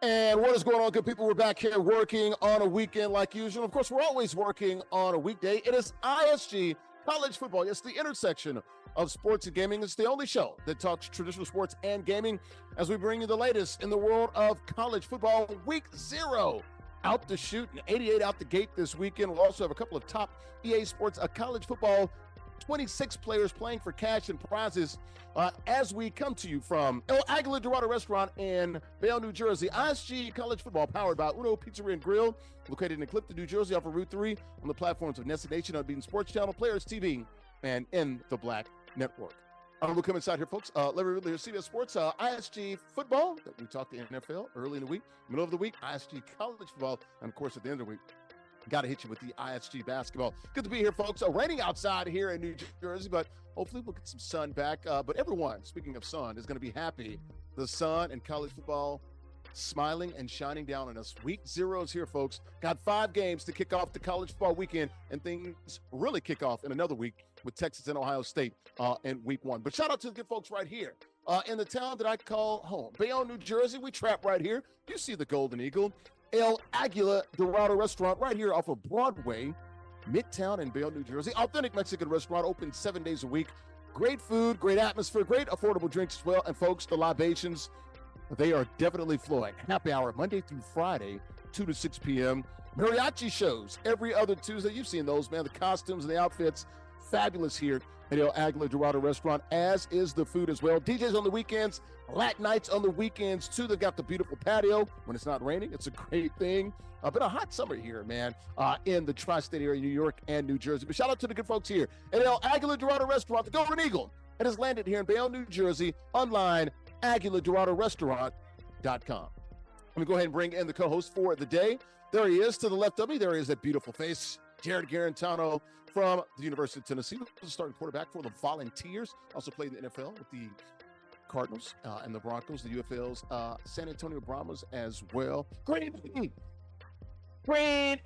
And what is going on, good people? We're back here working on a weekend like usual. Of course, we're always working on a weekday. It is ISG College Football. It's the intersection of sports and gaming. It's the only show that talks traditional sports and gaming as we bring you the latest in the world of college football. Week 0 out the chute and 88 out the gate this weekend. We'll also have a couple of top EA Sports college football 26 players playing for cash and prizes as we come to you from El Aguila Dorado Restaurant in Bayonne, New Jersey. ISG College Football powered by Uno Pizzeria and Grill, located in Clifton, New Jersey, off of Route 3 on the platforms of NESN Nation, Unbeaten Sports Channel, Players TV, and in the Black Network. We'll come inside here, folks. Larry Ridley, CBS Sports, ISG Football, that we talked to NFL early in the week, middle of the week, ISG College Football, and of course at the end of the week, got to hit you with the ISG basketball. Good to be here, folks. Raining outside here in New Jersey, but hopefully we'll get some sun back. But everyone, speaking of sun, is going to be happy. The sun and college football smiling and shining down on us. Week 0 is here, folks. Got 5 games to kick off the college football weekend, and things really kick off in another week with Texas and Ohio State in week 1. But shout out to the good folks right here in the town that I call home. Bayonne, New Jersey. We trap right here. You see the Golden Eagle. El Aguila Dorado Restaurant right here off of Broadway, Midtown in Bayonne, New Jersey. Authentic Mexican restaurant, open 7 days a week. Great food, great atmosphere, great affordable drinks as well. And folks, the libations, they are definitely flowing. Happy hour Monday through Friday, 2 to 6 p.m. Mariachi shows every other Tuesday. You've seen those, man. The costumes and the outfits, fabulous here at El Aguila Dorado Restaurant, as is the food as well. DJs on the weekends, Latin nights on the weekends too. They've got the beautiful patio when it's not raining. It's a great thing. Been a hot summer here, man, in the tri-state area, New York and New Jersey. But shout out to the good folks here at El Aguila Dorado Restaurant, the Golden Eagle. It has landed here in Bayonne, New Jersey, online, AguilaDoradoRestaurant.com. Let me go ahead and bring in the co-host for the day. There he is to the left of me. There he is, that beautiful face. Jarrett Guarantano from the University of Tennessee, was a starting quarterback for the Volunteers. Also played in the NFL with the Cardinals and the Broncos, the UFL's San Antonio Brahmas as well. Green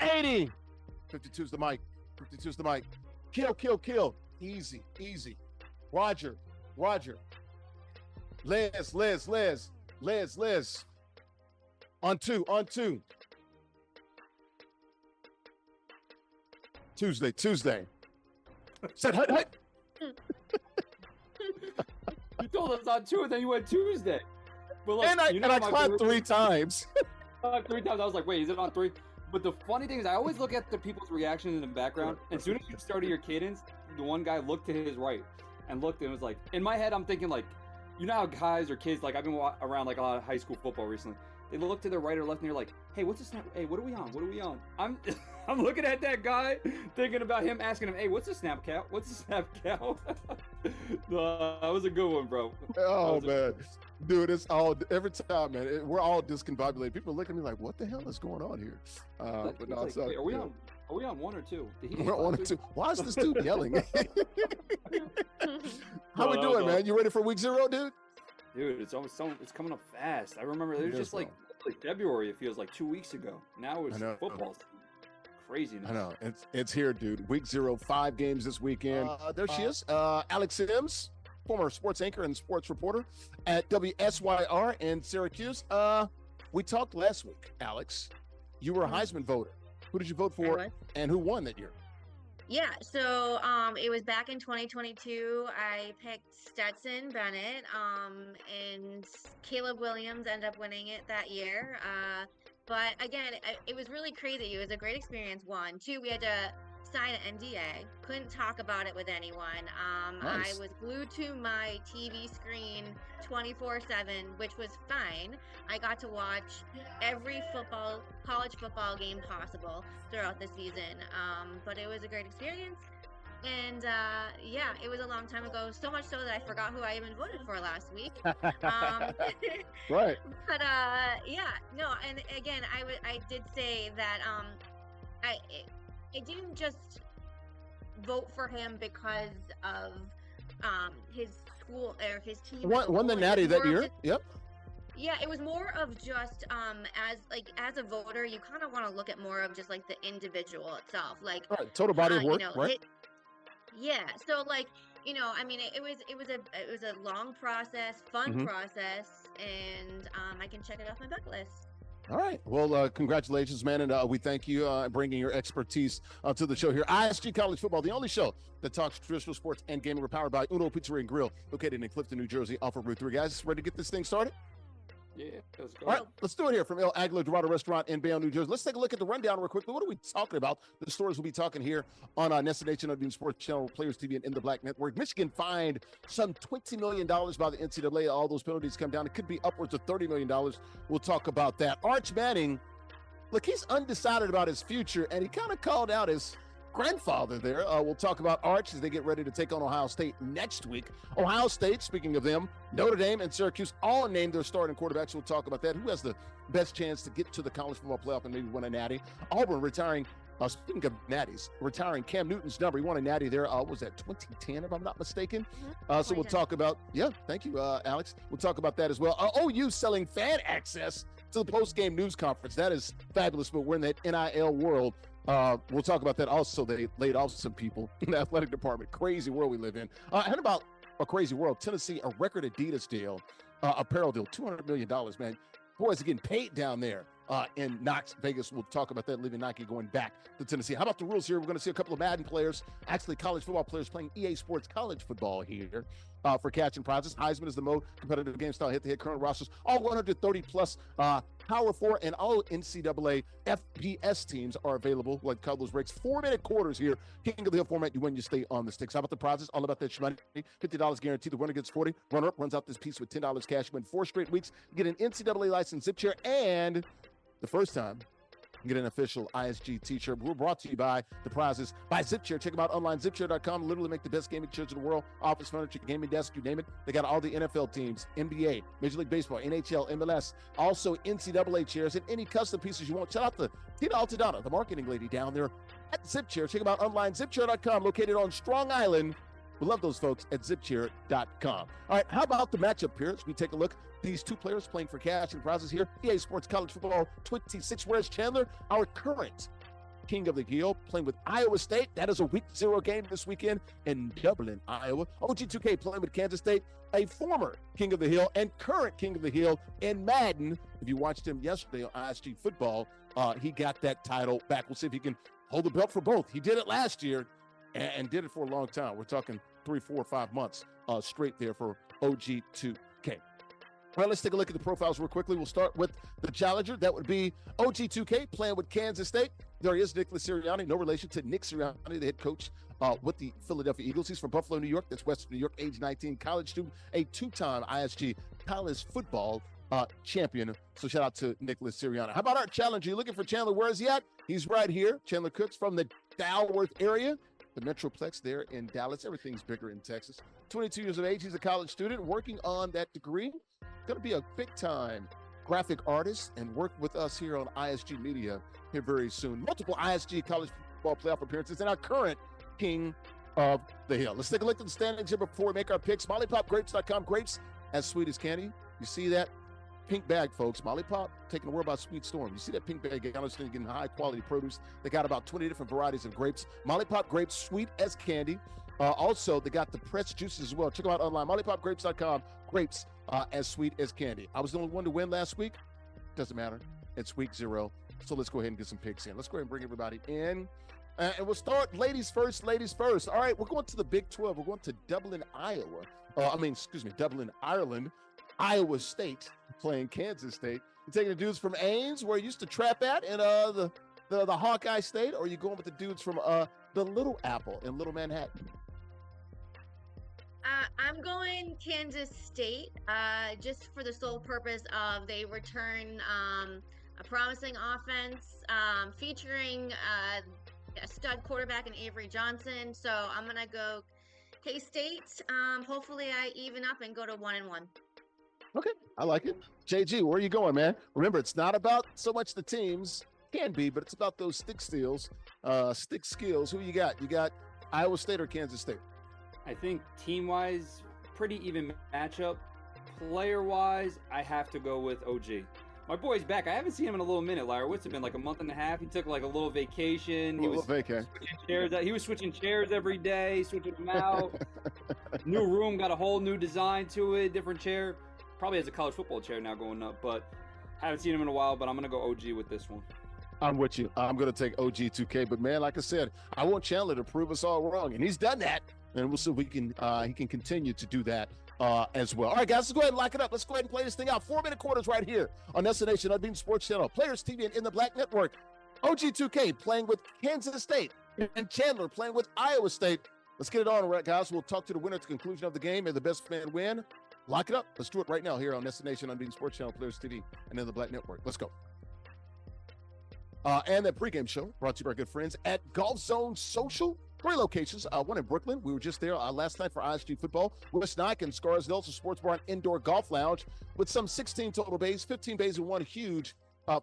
80. 52's the mic. 52's the mic. Kill. Easy. Roger. Les. On two. Tuesday. Said hut. You told us on 2, and then you went Tuesday. But like, and I clapped 3 times. 3 times. I was like, wait, is it on 3? But the funny thing is, I always look at the people's reaction in the background. And as soon as you started your cadence, the one guy looked to his right and looked and was like, in my head, I'm thinking like, you know how guys or kids, like I've been around like a lot of high school football recently. They look to their right or left and you're like, hey, what's the snap? Hey, what are we on? I'm looking at that guy, thinking about him, asking him, hey, what's the snap count? That was a good one, bro. Oh, man. Dude, it's all, every time, man, we're all discombobulated. People look at me like, what the hell is going on here? But no, like, wait, are we on 1 or 2? We're on 2. Why is this dude yelling? How we doing, man? You ready for week 0, dude? Dude, it's coming up fast. I remember it was just like February. It feels like 2 weeks ago. Now it's football. Craziness. I know. It's here, dude. Week 0, 5 games this weekend. There she is. Alex Sims, former sports anchor and sports reporter at WSYR in Syracuse. We talked last week, Alex. You were a Heisman voter. Who did you vote for, and who won that year? Yeah, so it was back in 2022. I picked Stetson Bennett, and Caleb Williams ended up winning it that year. But again, it was really crazy. It was a great experience. 1, 2, we had to sign an NDA. Couldn't talk about it with anyone. Nice. I was glued to my TV screen 24/7, which was fine. I got to watch every college football game possible throughout the season. But it was a great experience. And yeah, it was a long time ago, so much so that I forgot who I even voted for last week. Right. But yeah, no, and again, I did say that I didn't just vote for him because of his school or his team. Won the Natty that year. Yep. Yeah, it was more of just as a voter, you kind of want to look at more of just like the individual itself, like total body of work, right? Yeah, so like, I mean, it was a long process, fun process, and I can check it off my bucket list. All right. Well, congratulations, man. And we thank you bringing your expertise to the show here. ISG College Football, the only show that talks traditional sports and gaming. We're powered by Uno Pizzeria and Grill, located in Clifton, New Jersey, off of Route 3. Guys, ready to get this thing started? Yeah, let's go. All right, let's do it here from El Aguilar Dorado Restaurant in Bayonne, New Jersey. Let's take a look at the rundown real quickly. What are we talking about? The stories we'll be talking here on NESN Nation Sports Channel, Players TV, and In the Black Network. Michigan fined some $20 million by the NCAA. All those penalties come down. It could be upwards of $30 million. We'll talk about that. Arch Manning, look, he's undecided about his future, and he kind of called out his grandfather there. We'll talk about Arch as they get ready to take on Ohio State next week. Ohio State, speaking of them, Notre Dame and Syracuse all named their starting quarterbacks. We'll talk about that. Who has the best chance to get to the college football playoff and maybe win a natty? Auburn retiring, speaking of natties, retiring Cam Newton's number. He won a natty there. Was that 2010, if I'm not mistaken? So we'll talk about, thank you, Alex. We'll talk about that as well. OU selling fan access to the post-game news conference. That is fabulous, but we're in that NIL world. We'll talk about that. Also, they laid off some people in the athletic department. Crazy world we live in. And about a crazy world, Tennessee, a record Adidas deal, apparel deal, $200 million, man. Boys are getting paid down there in Knox, Vegas. We'll talk about that, leaving Nike going back to Tennessee. How about the rules here? We're going to see a couple of Madden players, actually college football players playing EA Sports college football here for catching prizes. Heisman is the mode, competitive game style, hit-to-hit current rosters. All 130-plus Power 4 and all NCAA FBS teams are available. Like call those breaks. 4-minute quarters here. King of the Hill format. You win, you stay on the sticks. How about the prizes? All about that money. $50 guaranteed. The winner gets 40. Runner-up runs out this piece with $10 cash. You win 4 straight weeks. You get an NCAA license zip chair, and the first time, you get an official ISG t-shirt. We're brought to you by the prizes by Zip Chair. Check them out online, zipchair.com. Literally make the best gaming chairs in the world. Office furniture, gaming desk, you name it. They got all the NFL teams, NBA, Major League Baseball, NHL, MLS, also NCAA chairs, and any custom pieces you want. Shout out to Tina Altadonna, the marketing lady down there at Zip Chair. Check them out online, zipchair.com, located on Strong Island. We love those folks at zipchair.com. All right, how about the matchup here as we take a look? These two players playing for cash and prizes here. EA Sports College Football 26. WhereIsChandler, our current King of the Hill, playing with Iowa State. That is a Week 0 game this weekend in Dublin, Iowa. OG2K playing with Kansas State, a former King of the Hill and current King of the Hill in Madden. If you watched him yesterday on ISG Football, he got that title back. We'll see if he can hold the belt for both. He did it last year and did it for a long time. We're talking 3, 4, 5 months straight there for OG2K. All right, let's take a look at the profiles real quickly. We'll start with the challenger. That would be OG2K playing with Kansas State. There he is, Nicholas Sirianni, no relation to Nick Sirianni, the head coach with the Philadelphia Eagles. He's from Buffalo, New York. That's Western New York, age 19, college student, a 2-time ISG College Football champion. So shout out to Nicholas Sirianni. How about our challenger? You're looking for Chandler. Where is he at? He's right here. Chandler Cooks from the Dalworth area, the Metroplex there in Dallas. Everything's bigger in Texas. 22 years of age. He's a college student working on that degree. Going to be a big-time graphic artist and work with us here on ISG Media here very soon. Multiple ISG College Football playoff appearances and our current King of the Hill. Let's take a look at the standings here before we make our picks. MollyPopGrapes.com. Grapes as sweet as candy. You see that pink bag, folks. Molly Pop taking the word about Sweet Storm. You see that pink bag? I understand you're getting high-quality produce. They got about 20 different varieties of grapes. Molly Pop Grapes, sweet as candy. Also, they got the pressed juices as well. Check them out online. MollyPopGrapes.com. Grapes as sweet as candy. I was the only one to win last week. Doesn't matter. It's Week 0. So let's go ahead and get some picks in. Let's go ahead and bring everybody in. And we'll start ladies first, ladies first. All right, we're going to the Big 12. We're going to Dublin, Iowa. Dublin, Ireland. Iowa State playing Kansas State. You're taking the dudes from Ames, where you used to trap at, in the Hawkeye State, or are you going with the dudes from the Little Apple in Little Manhattan? I'm going Kansas State, just for the sole purpose of they return a promising offense featuring a stud quarterback in Avery Johnson. So I'm going to go K-State. Hopefully I even up and go to 1-1. Okay, I like it. JG, where are you going, man? Remember, it's not about so much the teams, can be, but it's about those stick skills. Who you got? You got Iowa State or Kansas State? I think team-wise, pretty even matchup. Player-wise, I have to go with OG. My boy's back. I haven't seen him in a little minute, Larry. What's it been, like a month and a half? He took like a little vacation. He was switching chairs every day, switching them out. New room, got a whole new design to it, different chair. Probably has a college football chair now going up. But Haven't seen him in a while, but I'm gonna go OG with this one. I'm with you. I'm going to take OG 2K, but man, like I said, I want Chandler to prove us all wrong, and he's done that, and we'll see if he can continue to do that as well. All right, guys, let's go ahead and lock it up. Let's go ahead and play this thing out. 4-minute quarters right here on NESN Nation Unbeaten Sports Channel, Players TV, and In the Black Network. OG 2K playing with Kansas State, and Chandler playing with Iowa State. Let's get it on, right, guys. We'll talk to the winner at the conclusion of the game. May the best man win. Lock it up. Let's do it right now here on NESN Nation Unbeaten Sports Channel, Players TV, and In the Black Network. Let's go. And that pregame show brought to you by our good friends at Golf Zone Social. 3 locations, one in Brooklyn. We were just there last night for ISG Football. West Nike and Scarsdale's, a sports bar and indoor golf lounge with some 16 total bays, 15 bays, and one huge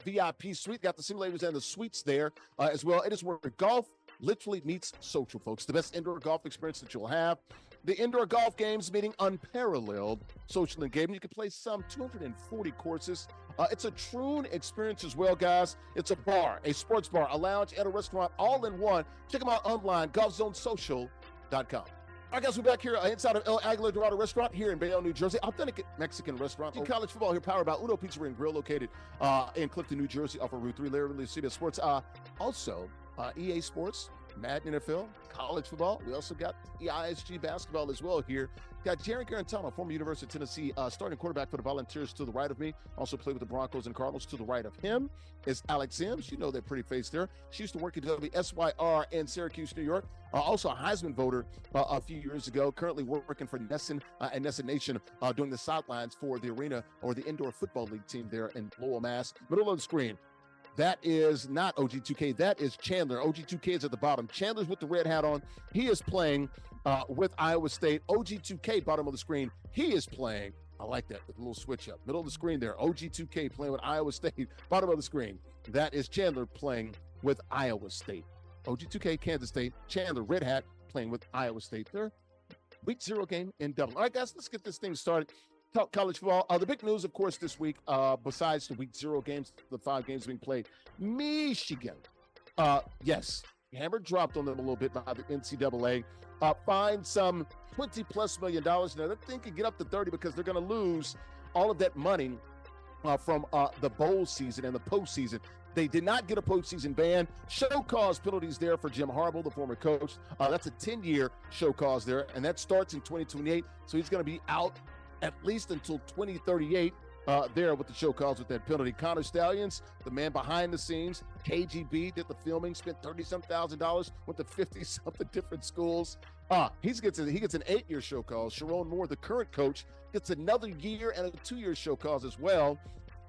VIP suite. Got the simulators and the suites there as well. It is where golf literally meets social, folks. The best indoor golf experience that you'll have. The indoor golf games meeting unparalleled social engagement. You can play some 240 courses. It's a true experience as well, guys. It's a bar, a sports bar, a lounge, and a restaurant all in one. Check them out online, golfzonesocial.com. All right, guys, we're back here inside of El Aguilar Dorado Restaurant here in Bayonne, New Jersey. Authentic Mexican restaurant. College Football here, powered by Uno Pizzeria and Grill, located in Clifton, New Jersey, off of Route 3. Larry Ridley, CBS Sports. Also, EA Sports, Madden NFL, college football. We also got the ISG basketball as well here. Got Jarrett Guarantano, former University of Tennessee starting quarterback for the Volunteers, to the right of me. Also played with the Broncos and Cardinals. To the right of him is Alex Sims. You know that pretty face there. She used to work at WSYR in Syracuse, New York. Also a Heisman voter a few years ago. Currently working for NESN and NESN Nation, doing the sidelines for the arena or the indoor football league team there in Lowell, Mass. Middle of the screen. That is not OG2K. That is Chandler. OG2K is at the bottom. Chandler's with the red hat on. He is playing with Iowa State. OG2K, bottom of the screen. He is playing. I like that. A little switch up. Middle of the screen there. OG2K playing with Iowa State. Bottom of the screen. That is Chandler playing with Iowa State. OG2K, Kansas State. Chandler, red hat, playing with Iowa State. Their week 0 game in Dublin. All right, guys, let's get this thing started. Talk college football. The big news, of course, this week, besides the week 0 games, the 5 games being played, Michigan. Yes, hammer dropped on them a little bit by the NCAA. Fined some $20+ million. Now, that thing could get up to 30 because they're going to lose all of that money from the bowl season and the postseason. They did not get a postseason ban. Show cause penalties there for Jim Harbaugh, the former coach. That's a 10-year show cause there, and that starts in 2028. So he's going to be out at least until 2038 there with the show calls with that penalty. Connor Stallions, the man behind the scenes, KGB, did the filming, spent $30-some thousand, went to 50-something different schools. He gets an 8-year show cause. Sharon Moore, the current coach, gets another year and a 2-year show cause as well.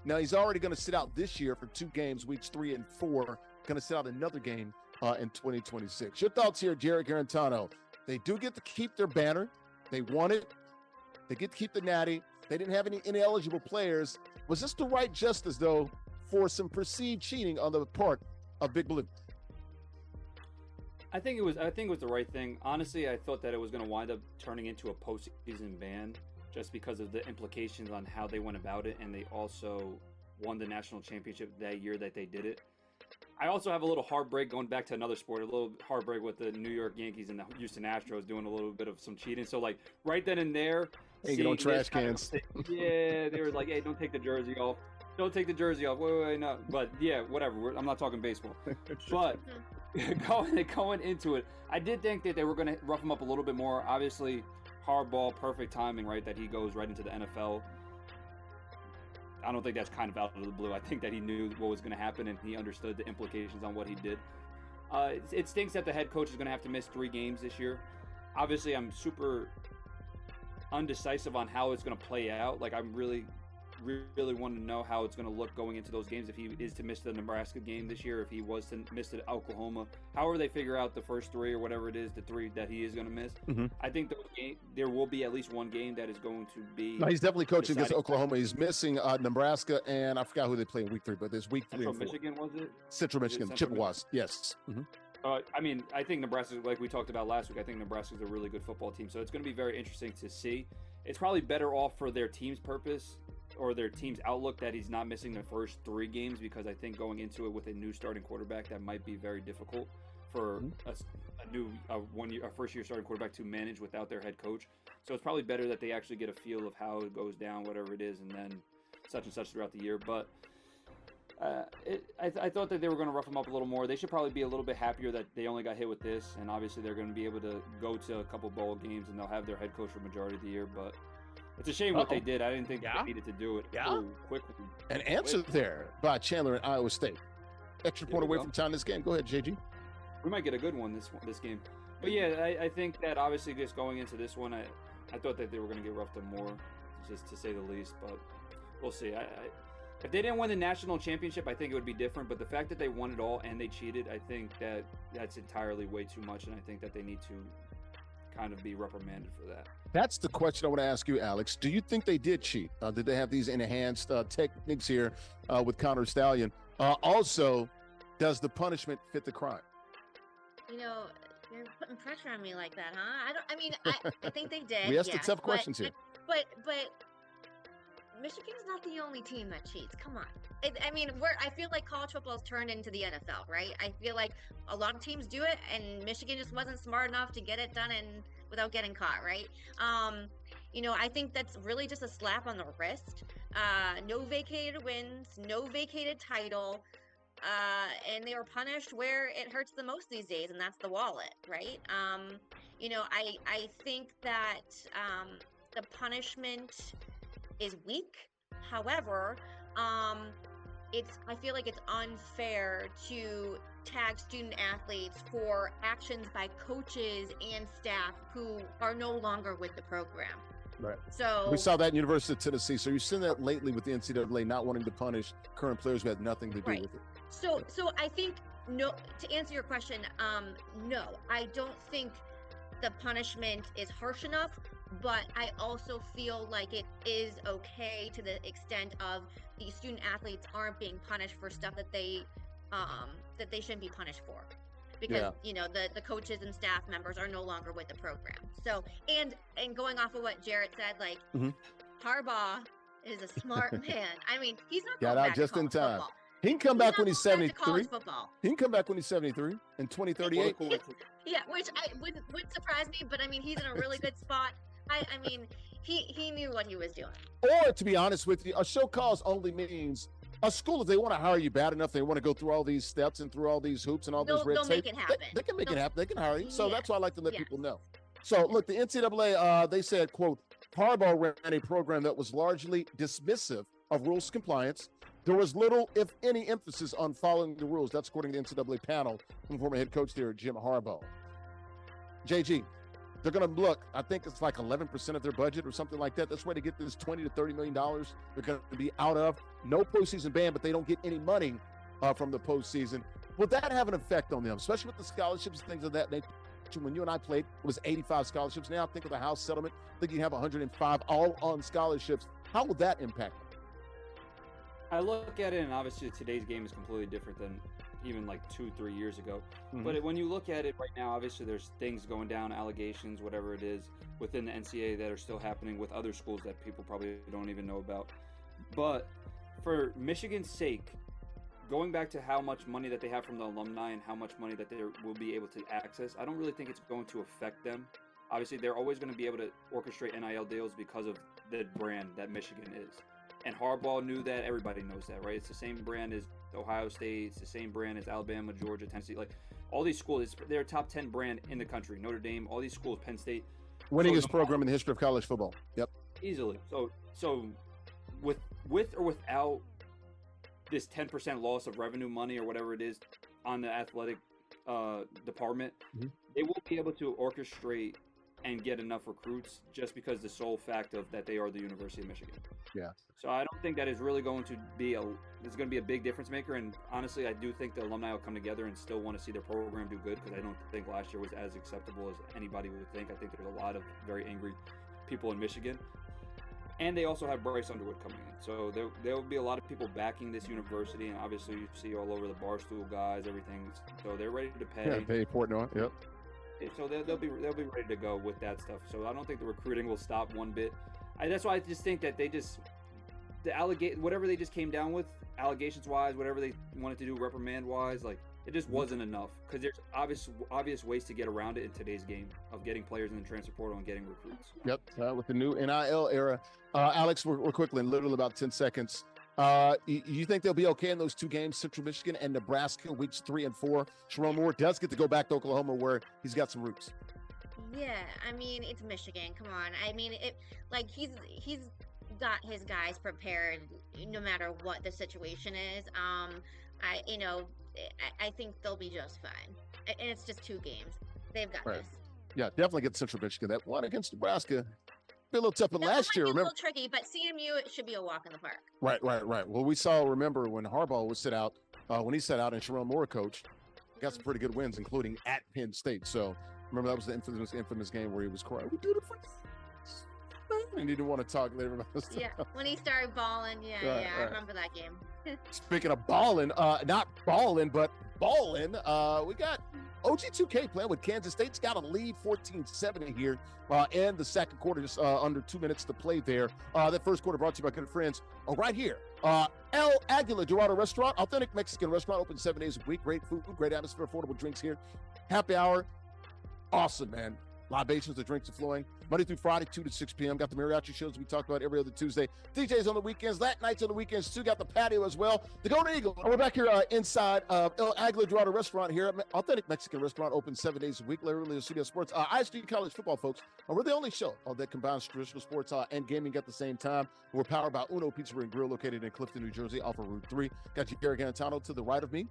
Now, he's already going to sit out this year for 2 games, weeks 3 and 4. Going to sit out another game in 2026. Your thoughts here, Jarrett Guarantano? They do get to keep their banner. They won it. They get to keep the natty. They didn't have any ineligible players. Was this the right justice, though, for some perceived cheating on the part of Big Blue? I think it was the right thing. Honestly, I thought that it was going to wind up turning into a postseason ban just because of the implications on how they went about it, and they also won the national championship that year that they did it. I also have a little heartbreak going back to another sport, a little heartbreak with the New York Yankees and the Houston Astros doing a little bit of some cheating. So, like, right then and there, hanging on trash cans. Yeah, they were like, hey, don't take the jersey off. Don't take the jersey off. Wait, no. But, yeah, whatever. I'm not talking baseball. But going into it, I did think that they were going to rough him up a little bit more. Obviously, hardball, perfect timing, right, that he goes right into the NFL. I don't think that's kind of out of the blue. I think that he knew what was going to happen and he understood the implications on what he did. It stinks that the head coach is going to have to miss 3 games this year. Obviously, I'm super undecisive on how it's going to play out. Like, I'm really want to know how it's going to look going into those games. If he is to miss the Nebraska game this year, if he was to miss the Oklahoma, however they figure out the first 3 or whatever it is, the 3 that he is going to miss. Mm-hmm. I think there will be at least one game that is going to be. No, he's definitely coaching against Oklahoma. He's missing Nebraska, and I forgot who they play in week 3, but there's week 3 and 4. Michigan, was it? Central Michigan, Chippewas, yes. Mm-hmm. I mean, I think Nebraska, like we talked about last week, I think Nebraska's a really good football team, so it's going to be very interesting to see. It's probably better off for their team's purpose or their team's outlook that he's not missing the first 3 games, because I think going into it with a new starting quarterback, that might be very difficult for a first-year starting quarterback to manage without their head coach. So it's probably better that they actually get a feel of how it goes down, whatever it is, and then such and such throughout the year. But I thought that they were going to rough them up a little more. They should probably be a little bit happier that they only got hit with this, and obviously they're going to be able to go to a couple bowl games, and they'll have their head coach for the majority of the year. But it's a shame what they did. I didn't think they needed to do it so quickly. An answer there by Chandler in Iowa State. Extra point away from tying this game. Go ahead, JG. We might get a good one this game. But yeah, I think that obviously just going into this one, I thought that they were going to get roughed up more, just to say the least. But we'll see. If they didn't win the national championship, I think it would be different. But the fact that they won it all and they cheated, I think that's entirely way too much. And I think that they need to kind of be reprimanded for that. That's the question I want to ask you, Alex. Do you think they did cheat? Did they have these enhanced techniques here with Connor Stallion? Also, does the punishment fit the crime? You know, you're putting pressure on me like that, huh? I think they did. We asked the tough questions here. But Michigan's not the only team that cheats. Come on. I feel like college football's turned into the NFL, right? I feel like a lot of teams do it, and Michigan just wasn't smart enough to get it done without getting caught, right? I think that's really just a slap on the wrist. No vacated wins, no vacated title, and they were punished where it hurts the most these days, and that's the wallet, right? I think that the punishment is weak. However, I feel like it's unfair to tag student athletes for actions by coaches and staff who are no longer with the program. Right. So we saw that in University of Tennessee. So you've seen that lately with the NCAA not wanting to punish current players who had nothing to do with it. So I think, no, to answer your question, no, I don't think the punishment is harsh enough, but I also feel like it is okay to the extent of the student athletes aren't being punished for stuff that they shouldn't be punished for, because the coaches and staff members are no longer with the program. So and going off of what Jarrett said, like Harbaugh is a smart man. I mean, he's not got out just in time. Football. He can come back when he's 73. He can come back when he's 73 in 2038. Yeah, which wouldn't surprise me, but I mean, he's in a really good spot. I mean, he knew what he was doing. Or to be honest with you, a show cause only means a school, if they want to hire you bad enough, they want to go through all these steps and through all these hoops and all this red tape. They'll make it happen. They can make it happen. They can hire you. So that's why I like to let people know. So look, the NCAA, they said, quote, Harbaugh ran a program that was largely dismissive of rules compliance. There was little, if any, emphasis on following the rules. That's according to the NCAA panel from former head coach there, Jim Harbaugh. JG, they're going to look, I think it's like 11% of their budget or something like that. That's where they get this $20 to $30 million they're going to be out of. No postseason ban, but they don't get any money from the postseason. Will that have an effect on them, especially with the scholarships and things of that nature? When you and I played, it was 85 scholarships. Now think of the House settlement. I think you have 105 all on scholarships. How will that impact them? I look at it, and obviously today's game is completely different than even like 2-3 years ago. But when you look at it right now, obviously there's things going down, allegations, whatever it is, within the NCAA that are still happening with other schools that people probably don't even know about. But for Michigan's sake, going back to how much money that they have from the alumni and how much money that they will be able to access, I don't really think it's going to affect them. Obviously, they're always going to be able to orchestrate NIL deals because of the brand that Michigan is. And Harbaugh knew that. Everybody knows that, right? It's the same brand as Ohio State. It's the same brand as Alabama, Georgia, Tennessee. Like, all these schools, they're a top 10 brand in the country. Notre Dame, all these schools, Penn State. Winningest program in the history of college football. Yep. Easily. So with or without this 10% loss of revenue money or whatever it is on the athletic department, they won't be able to orchestrate and get enough recruits just because the sole fact of that they are the University of Michigan. Yeah. So I don't think that is really going to be it's going to be a big difference maker. And honestly, I do think the alumni will come together and still want to see their program do good, because I don't think last year was as acceptable as anybody would think. I think there's a lot of very angry people in Michigan. And they also have Bryce Underwood coming in. So there will be a lot of people backing this university. And obviously you see all over the Barstool guys, everything. So they're ready to pay. Yeah, pay Portnoy. Yep. So they'll be ready to go with that stuff. So I don't think the recruiting will stop one bit. That's why I just think that whatever they just came down with, allegations wise, whatever they wanted to do reprimand wise, like, it just wasn't enough, because there's obvious ways to get around it in today's game of getting players in the transfer portal and getting recruits. Yep, with the new NIL era. Alex, we're quickly, in literally about 10 seconds. You think they'll be okay in those two games, Central Michigan and Nebraska, weeks 3 and 4? Sharon Moore does get to go back to Oklahoma, where he's got some roots. Yeah, I mean, it's Michigan. Come on. I mean, he's got his guys prepared no matter what the situation is. I think they'll be just fine. And it's just 2 games. They've got this. Yeah, definitely get Central Michigan. That one against Nebraska be a little tough, but last year, remember, remember, a little tricky, but CMU, it should be a walk in the park. Right. Well, remember when Harbaugh was sit out, when he sat out and Sharon Moore coached, got some pretty good wins, including at Penn State. So remember that was the infamous game where he was crying, "We did it for this," and he didn't want to talk later about this. Yeah, when he started balling. I remember that game. Speaking of balling, not balling, but balling, we got OG2K playing with Kansas State. It's got a lead 14-7 here in the second quarter, just under 2 minutes to play there. That first quarter brought to you by good friends right here. El Aguila Dorado Restaurant, authentic Mexican restaurant, open 7 days a week. Great food, great atmosphere, affordable drinks here. Happy hour, awesome, man. Libations, the drinks are flowing. Monday through Friday, 2 to 6 p.m. Got the mariachi shows we talked about every other Tuesday. DJs on the weekends, Latin nights on the weekends too. Got the patio as well. The Golden Eagle. We're back here inside El Aguila Dorado Restaurant here. Authentic Mexican restaurant, open 7 days a week. Larry Ridley, Studio Sports. ISG College Football, folks. We're the only show that combines traditional sports and gaming at the same time. We're powered by Uno Pizza and Grill, located in Clifton, New Jersey, off of Route 3. Got Jarrett Guarantano to the right of me.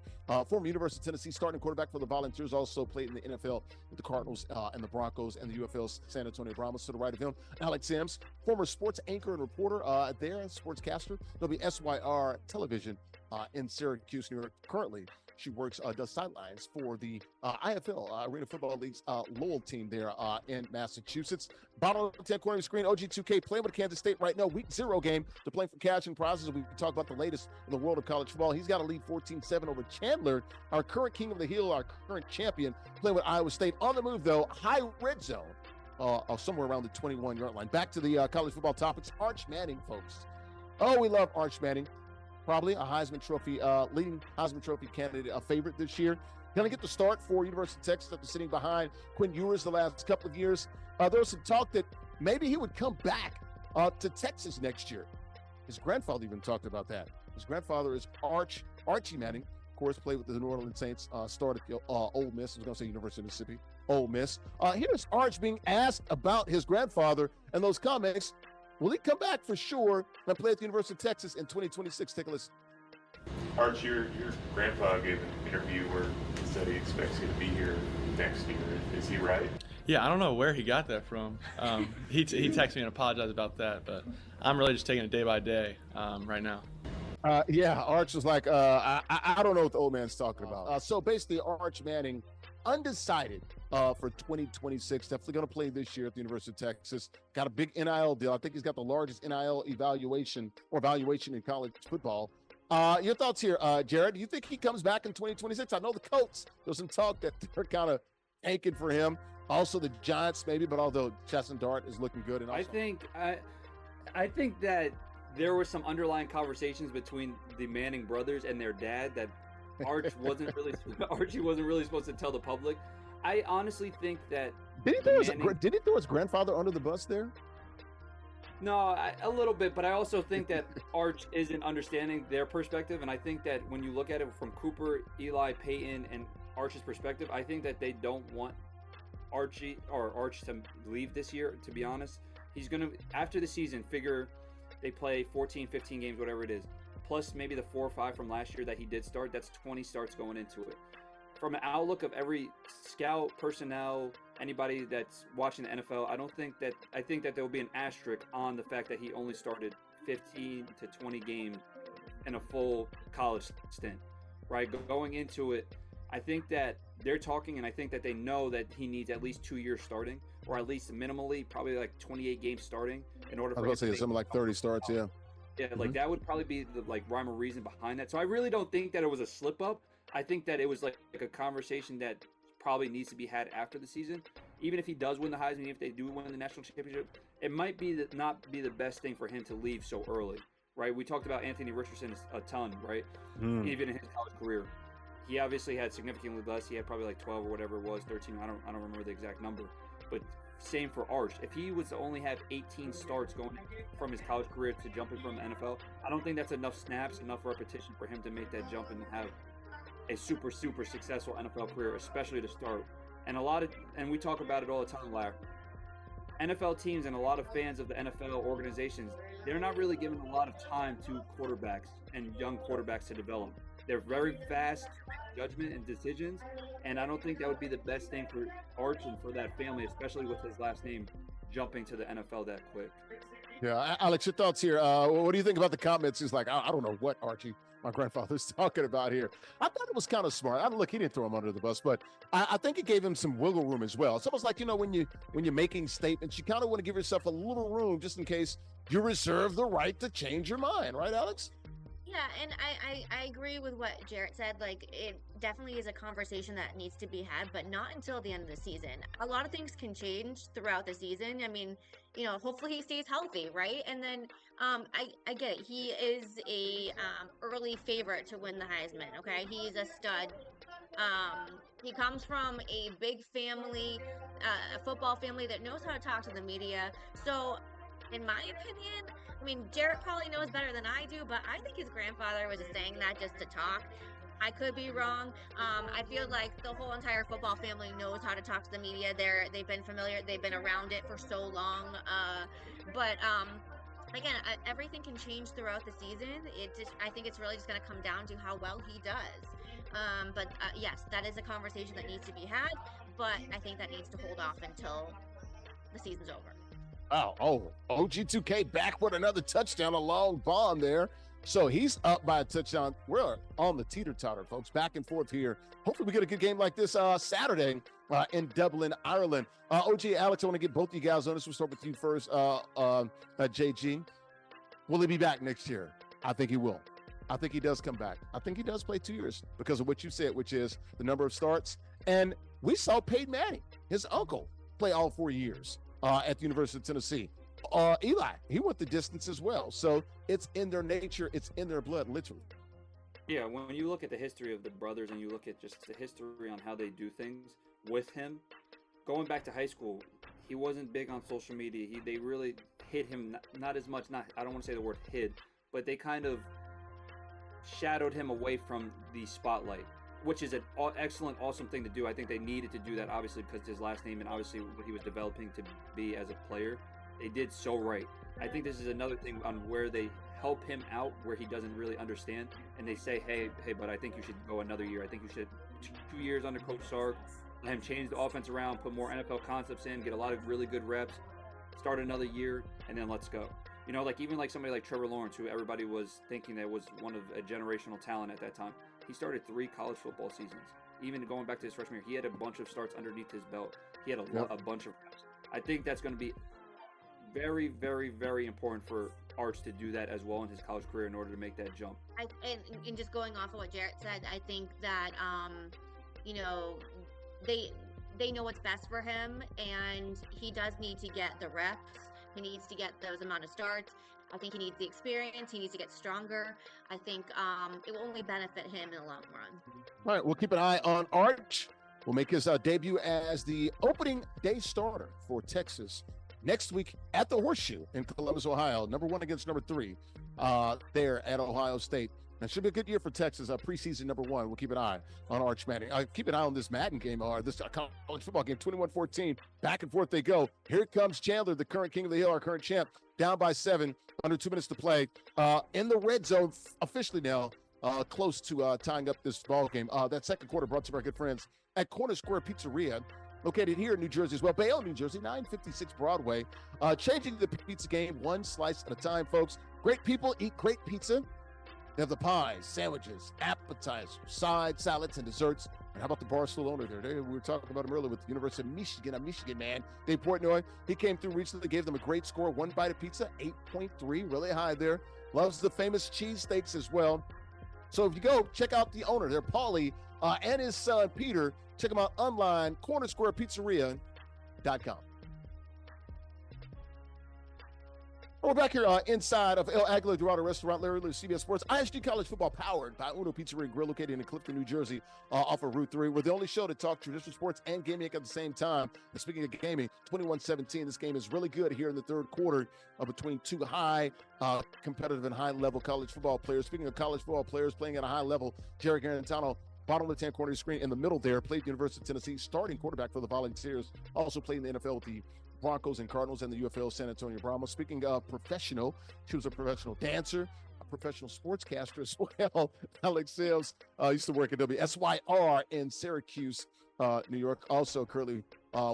Former University of Tennessee starting quarterback for the Volunteers. Also played in the NFL with the Cardinals and the Broncos and the UFL's San Antonio Brahmas. To the right of him, Alex Sims, former sports anchor and reporter there, sportscaster, WSYR Television in Syracuse, New York. Currently, she works, does sidelines for the IFL, Arena Football League's Lowell team there in Massachusetts. Bottom of the 10 corner of the screen, OG2K playing with Kansas State right now, week 0 game. They're playing for cash and prizes. We talk about the latest in the world of college football. He's got a lead 14-7 over Chandler, our current king of the hill, our current champion, playing with Iowa State. On the move, though, high red zone. Somewhere around the 21-yard line. Back to the college football topics. Arch Manning, folks. Oh, we love Arch Manning. Probably a Heisman Trophy, leading Heisman Trophy candidate, a favorite this year. Going to get the start for University of Texas after sitting behind Quinn Ewers the last couple of years. There was some talk that maybe he would come back to Texas next year. His grandfather even talked about that. His grandfather is Archie Manning. Of course, played with the New Orleans Saints, started at Ole Miss. I was going to say University of Mississippi. Ole Miss. Here's Arch being asked about his grandfather and those comments. Will he come back for sure and play at the University of Texas in 2026? Take a listen. Arch, your grandpa gave an interview where he said he expects you to be here next year. Is he right? Yeah, I don't know where he got that from. He texted me and apologized about that, but I'm really just taking it day by day right now. Arch was like, I don't know what the old man's talking about. So basically, Arch Manning, undecided for 2026. Definitely going to play this year at the University of Texas. Got a big NIL deal. I think he's got the largest NIL evaluation in college football. Your thoughts here, Jarrett? Do you think he comes back in 2026? I know the Colts, there's some talk that they're kind of anchoring for him. Also the Giants, maybe, but although Chasson Dart is looking good. And also, I think that there were some underlying conversations between the Manning brothers and their dad that Archie wasn't really supposed to tell the public. I honestly think that did he throw his grandfather under the bus there? No, a little bit, but I also think that Arch isn't understanding their perspective, and I think that when you look at it from Cooper, Eli, Peyton, and Arch's perspective, I think that they don't want Arch to leave this year, to be honest. He's going to, after the season, figure they play 14, 15 games, whatever it is, plus maybe the 4 or 5 from last year that he did start. That's 20 starts going into it. From an outlook of every scout, personnel, anybody that's watching the NFL, I think that there will be an asterisk on the fact that he only started 15 to 20 games in a full college stint, right? Going into it, I think that they're talking, and I think that they know that he needs at least 2 years starting, or at least minimally probably like 28 games starting in order for him to say something like 30 starts, yeah. Yeah, like that would probably be the rhyme or reason behind that. So I really don't think that it was a slip up. I think that it was like a conversation that probably needs to be had after the season. Even if he does win the Heisman, if they do win the national championship, it might be not be the best thing for him to leave so early, right? We talked about Anthony Richardson a ton, right? Even in his college career, he obviously had significantly less. He had probably like 12 or whatever it was, 13. I don't remember the exact number, but same for Arch. If he was to only have 18 starts going from his college career to jumping from the NFL, I don't think that's enough snaps, enough repetition for him to make that jump and have a super, super successful NFL career, especially to start. And we talk about it all the time, Larry. NFL teams and a lot of fans of the NFL organizations, they're not really giving a lot of time to quarterbacks and young quarterbacks to develop. They're very fast judgment and decisions, and I don't think that would be the best thing for Arch and for that family, especially with his last name jumping to the NFL that quick. Yeah, Alex, your thoughts here. What do you think about the comments? He's like, I don't know what Archie, my grandfather's talking about here. I thought it was kind of smart. Look, he didn't throw him under the bus, but I think it gave him some wiggle room as well. It's almost like, when you're making statements, you kind of want to give yourself a little room just in case you reserve the right to change your mind, right, Alex? Yeah, and I agree with what Jarrett said. Like, it definitely is a conversation that needs to be had, but not until the end of the season. A lot of things can change throughout the season. I mean, hopefully he stays healthy, right? And then I get it. He is a early favorite to win the Heisman, okay? He's a stud. He comes from a big family, a football family that knows how to talk to the media. So, in my opinion, I mean, Jarrett probably knows better than I do, but I think his grandfather was just saying that just to talk. I could be wrong. I feel like the whole entire football family knows how to talk to the media. They've been familiar. They've been around it for so long. But again, everything can change throughout the season. I think it's really just going to come down to how well he does. But yes, that is a conversation that needs to be had. But I think that needs to hold off until the season's over. Oh, OG2K back with another touchdown, a long bomb there. So he's up by a touchdown. We're on the teeter-totter, folks, back and forth here. Hopefully we get a good game like this Saturday in Dublin, Ireland. OG, Alex, I want to get both of you guys on this. We'll start with you first, JG. Will he be back next year? I think he will. I think he does come back. I think he does play 2 years because of what you said, which is the number of starts. And we saw Peyton Manning, his uncle, play all 4 years at the University of Tennessee. Eli, he went the distance as well. So it's in their nature. It's in their blood, literally. Yeah, when you look at the history of the brothers and you look at just the history on how they do things with him, going back to high school, he wasn't big on social media. They really hid him, not as much, I don't want to say the word hid, but they kind of shadowed him away from the spotlight, which is an excellent, awesome thing to do. I think they needed to do that, obviously, because his last name and obviously what he was developing to be as a player. They did so right. I think this is another thing on where they help him out where he doesn't really understand, and they say, hey, but I think you should go another year. I think you should 2 years under Coach Sark, let him change the offense around, put more NFL concepts in, get a lot of really good reps, start another year, and then let's go. Even somebody like Trevor Lawrence, who everybody was thinking that was one of a generational talent at that time. He started 3 college football seasons. Even going back to his freshman year, he had a bunch of starts underneath his belt. He had a bunch of reps. I think that's going to be very, very, very important for Arch to do that as well in his college career in order to make that jump. And just going off of what Jarrett said, I think that they know what's best for him, and he does need to get the reps. He needs to get those amount of starts. I think he needs the experience. He needs to get stronger. I think it will only benefit him in the long run. All right, we'll keep an eye on Arch. We'll make his debut as the opening day starter for Texas next week at the Horseshoe in Columbus, Ohio. Number 1 against number 3 there at Ohio State. It should be a good year for Texas. Preseason number 1. We'll keep an eye on Arch Manning. Keep an eye on this Madden game, or this college football game, 21-14. Back and forth they go. Here comes Chandler, the current king of the hill, our current champ, down by 7, under 2 minutes to play. In the red zone, officially now, close to tying up this ball game. That second quarter brought to our good friends at Corner Square Pizzeria, located here in New Jersey as well. Bayonne, New Jersey, 956 Broadway. Changing the pizza game one slice at a time, folks. Great people eat great pizza. They have the pies, sandwiches, appetizers, sides, salads, and desserts. And how about the Barstool owner there? We were talking about him earlier with the University of Michigan, a Michigan man, Dave Portnoy. He came through recently, gave them a great score, 1 bite of pizza, 8.3, really high there. Loves the famous cheesesteaks as well. So if you go, check out the owner there, Paulie, and his son, Peter. Check them out online, cornersquarepizzeria.com. We're back here inside of El Aguila Dorado Restaurant, Larry Ridley, CBS Sports. ISG College Football, powered by Uno Pizzeria and Grill, located in Clifton, New Jersey, off of Route 3. We're the only show to talk traditional sports and gaming at the same time. And speaking of gaming, 21-17, this game is really good here in the third quarter between two high competitive and high-level college football players. Speaking of college football players playing at a high level, Jarrett Guarantano, bottom left-hand corner of the screen in the middle there, played at the University of Tennessee, starting quarterback for the Volunteers, also played in the NFL with the Broncos and Cardinals and the UFL San Antonio Brahmas. Speaking of professional, she was a professional dancer, a professional sportscaster as well. Alex Sims used to work at WSYR in Syracuse, New York. Also currently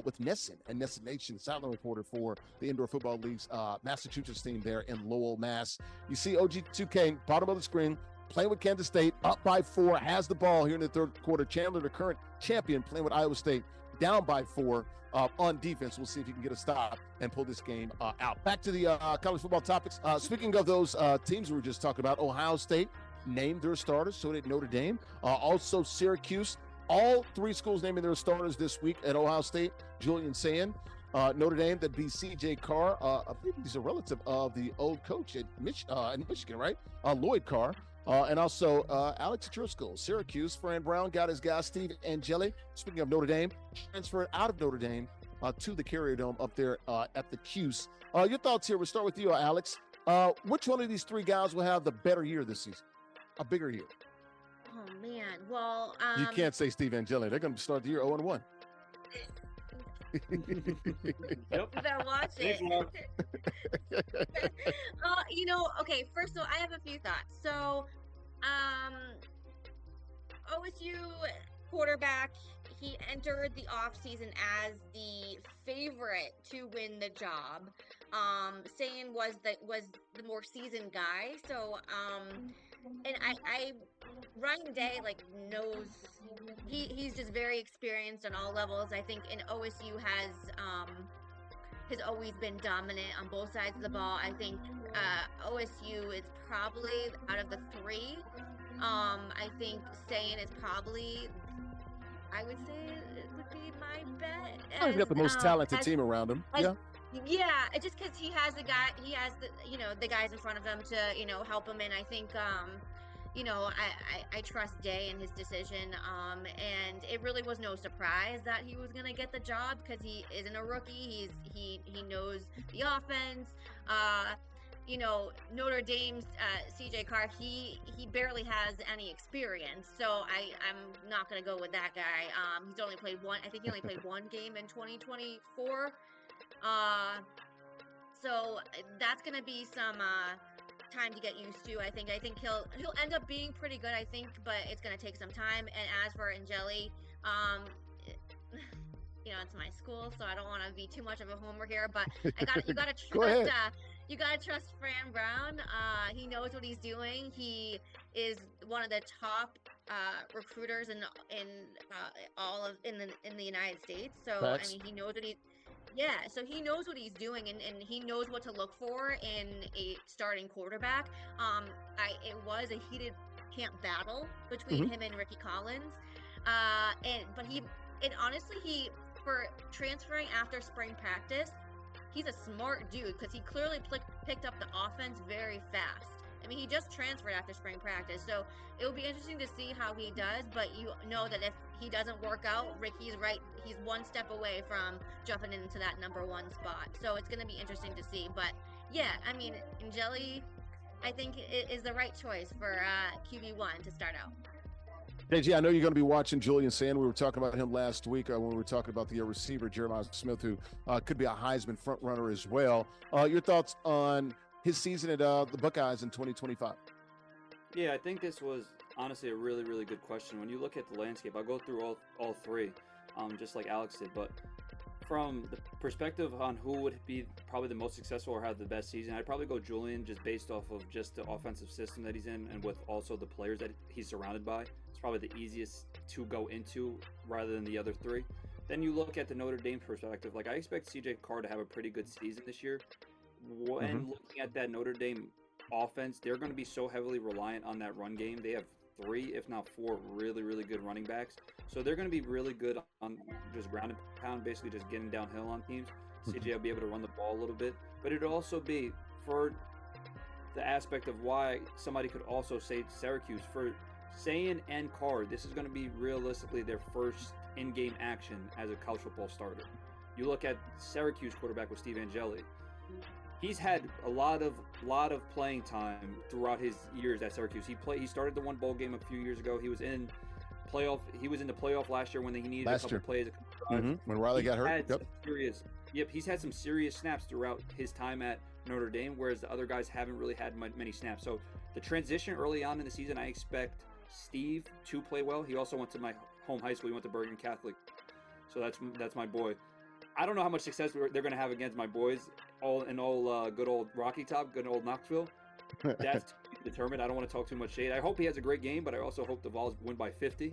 with NESN and NESN Nation, sideline reporter for the Indoor Football League's Massachusetts team there in Lowell, Mass. You see OG2K, bottom of the screen, playing with Kansas State, up by 4, has the ball here in the third quarter. Chandler, the current champion, playing with Iowa State, down by 4. On defense, we'll see if he can get a stop and pull this game out. Back to the college football topics. Speaking of those teams we were just talking about, Ohio State named their starters, so did Notre Dame. Also Syracuse, all 3 schools naming their starters this week at Ohio State. Julian saying Notre Dame, that be C.J. Carr. I believe he's a relative of the old coach at in Michigan, right? Lloyd Carr. And also Alex Driscoll, Syracuse. Fran Brown got his guy, Steve Angeli. Speaking of Notre Dame, transferred out of Notre Dame to the Carrier Dome up there at the Cuse. Your thoughts here. We'll start with you, Alex. Which one of these 3 guys will have the better year this season? A bigger year? Oh, man. Well, you can't say Steve Angeli. They're going to start the year 0-1. Yep. Better watch it. Okay, first of all, I have a few thoughts. So, OSU quarterback, he entered the offseason as the favorite to win the job. Saying was the more seasoned guy. So, and I Ryan Day knows he's just very experienced on all levels. I think in OSU has always been dominant on both sides of the ball. I think OSU is probably out of the 3. I think Sayin is probably, I would say it would be my bet. He's got the most talented team around him. Yeah, just because he has the guys in front of him to help him, and I think I trust Day in his decision, and it really was no surprise that he was gonna get the job because he isn't a rookie. He knows the offense. Notre Dame's CJ Carr, he barely has any experience, so I'm not gonna go with that guy. He's only played one. I think he only played 1 game in 2024. So that's gonna be some time to get used to. I think he'll end up being pretty good, I think, but it's gonna take some time. And as for Angeli, it's my school, so I don't want to be too much of a homer here, but you gotta trust you gotta trust Fran Brown. He knows what he's doing. He is one of the top recruiters in the United States. So Facts. I mean, he knows what he knows what he's doing, and he knows what to look for in a starting quarterback. It was a heated camp battle between him and Ricky Collins, but honestly, for transferring after spring practice, he's a smart dude because he clearly picked up the offense very fast. I mean, he just transferred after spring practice, so it'll be interesting to see how he does, but you know that if he doesn't work out, Ricky's right. He's 1 step away from jumping into that number 1 spot, so it's going to be interesting to see. But yeah, I mean, Angeli, I think, is the right choice for QB1 to start out. KG, I know you're going to be watching Julian Sand. We were talking about him last week when we were talking about the receiver, Jeremiah Smith, who could be a Heisman front runner as well. Your thoughts on his season at the Buckeyes in 2025? Yeah, I think this was honestly a really, really good question. When you look at the landscape, I'll go through all 3, just like Alex did. But from the perspective on who would be probably the most successful or have the best season, I'd probably go Julian, just based off of just the offensive system that he's in and with also the players that he's surrounded by. It's probably the easiest to go into rather than the other 3. Then you look at the Notre Dame perspective. I expect CJ Carr to have a pretty good season this year. When looking at that Notre Dame offense, they're going to be so heavily reliant on that run game. They have 3, if not 4, really, really good running backs. So they're going to be really good on just ground and pound, basically just getting downhill on teams. CJ will be able to run the ball a little bit. But it'll also be, for the aspect of why somebody could also say Syracuse. For Sayin and Carr, this is going to be realistically their first in-game action as a college football starter. You look at Syracuse quarterback with Steve Angeli. He's had a lot of playing time throughout his years at Syracuse. He started the one bowl game a few years ago. He was in the playoff last year when he needed a couple plays. When Riley got hurt. He's had some serious snaps throughout his time at Notre Dame, whereas the other guys haven't really had many snaps. So the transition early on in the season, I expect Steve to play well. He also went to my home high school. He went to Bergen Catholic. So that's my boy. I don't know how much success they're going to have against my boys, good old Rocky Top, good old Knoxville. That's determined. I don't want to talk too much shade. I hope he has a great game, but I also hope the Vols win by 50.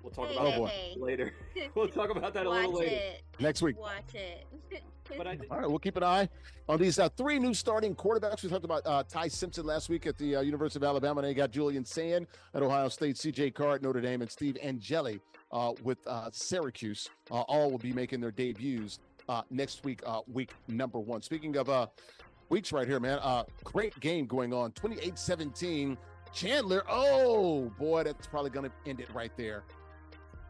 We'll talk about that later. We'll talk about that a little later. Next week. Watch it. All right, we'll keep an eye on these 3 new starting quarterbacks. We talked about Ty Simpson last week at the University of Alabama. Now you got Julian Sayin at Ohio State, C.J. Carr at Notre Dame, and Steve Angeli with Syracuse. All will be making their debuts next week, week number 1. Speaking of weeks right here, man, great game going on, 28-17. Chandler, oh, boy, that's probably going to end it right there.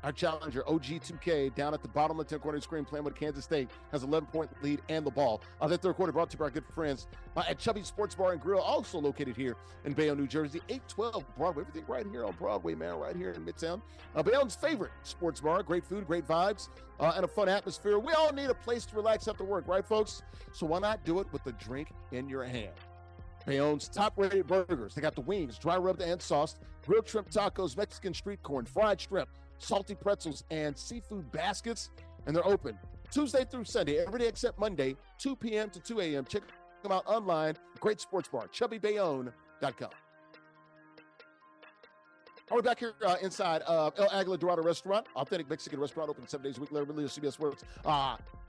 Our challenger, OG2K, down at the bottom of the 10-quarter screen, playing with Kansas State, has 11-point lead and the ball. That third quarter brought to you by our good friends at Chubby Sports Bar and Grill, also located here in Bayonne, New Jersey, 812 Broadway. Everything right here on Broadway, man, right here in Midtown. Bayonne's favorite sports bar, great food, great vibes, and a fun atmosphere. We all need a place to relax after work, right, folks? So why not do it with a drink in your hand? Bayonne's top-rated burgers. They got the wings, dry rubbed and sauced, grilled shrimp tacos, Mexican street corn, fried shrimp, salty pretzels, and seafood baskets, and they're open Tuesday through Sunday, every day except Monday, 2 p.m. to 2 a.m. Check them out online. Great sports bar, chubbybayonne.com. We're back here inside El Aguila Dorado Restaurant, authentic Mexican restaurant, open 7 days a week. Larry Ridley, CBS Works.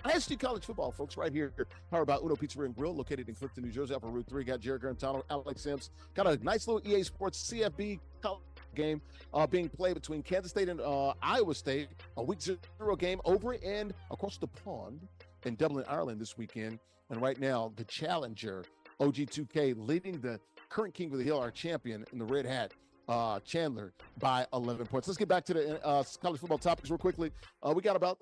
ISG College Football, folks, right here. Powered by Uno Pizzeria and Grill, located in Clifton, New Jersey, up on Route 3. Got Jarrett, Guarantano, Alex Sims. Got a nice little EA Sports CFB college game being played between Kansas State and Iowa State. A week 0 game over and across the pond in Dublin, Ireland this weekend. And right now, the challenger, OG2K, leading the current King of the Hill, our champion in the red hat, Chandler, by 11 points. Let's get back to the college football topics real quickly. We got a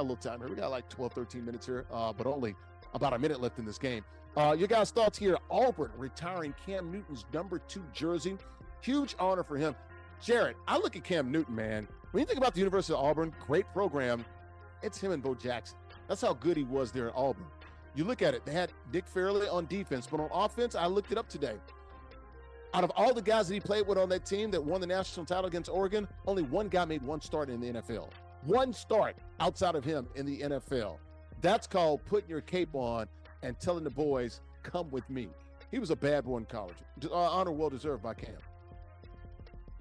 little time here. We got like 12, 13 minutes here, but only about a minute left in this game. Your guys' thoughts here. Auburn retiring Cam Newton's number 2 jersey. Huge honor for him. Jarrett, I look at Cam Newton, man. When you think about the University of Auburn, great program, it's him and Bo Jackson. That's how good he was there at Auburn. You look at it, they had Dick Fairley on defense, but on offense, I looked it up today. Out of all the guys that he played with on that team that won the national title against Oregon, only one guy made one start in the NFL. One start outside of him in the NFL. That's called putting your cape on and telling the boys, come with me. He was a bad boy in college. Honor well deserved by Cam.